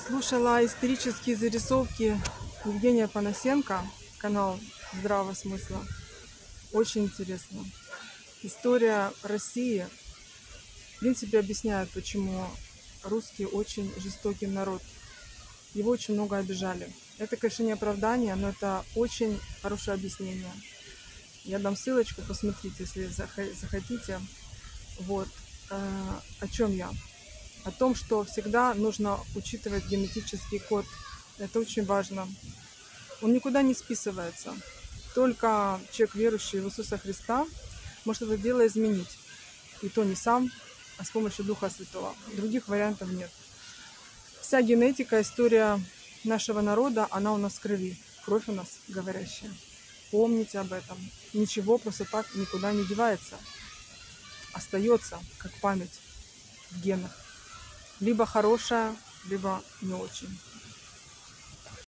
Слушала исторические зарисовки Евгения Панасенко, канал Здравого смысла. Очень интересно. История России, в принципе, объясняет, почему русский очень жестокий народ. Его очень много обижали. Это, конечно, не оправдание, но это очень хорошее объяснение. Я дам ссылочку, посмотрите, если захотите. Вот. О чем я? О том, что всегда нужно учитывать генетический код. Это очень важно. Он никуда не списывается. Только человек, верующий в Иисуса Христа, может это дело изменить. И то не сам, а с помощью Духа Святого. Других вариантов нет. Вся генетика, история нашего народа, она у нас в крови. Кровь у нас говорящая. Помните об этом. Ничего просто так никуда не девается. Остается как память в генах. Либо хорошая, либо не очень.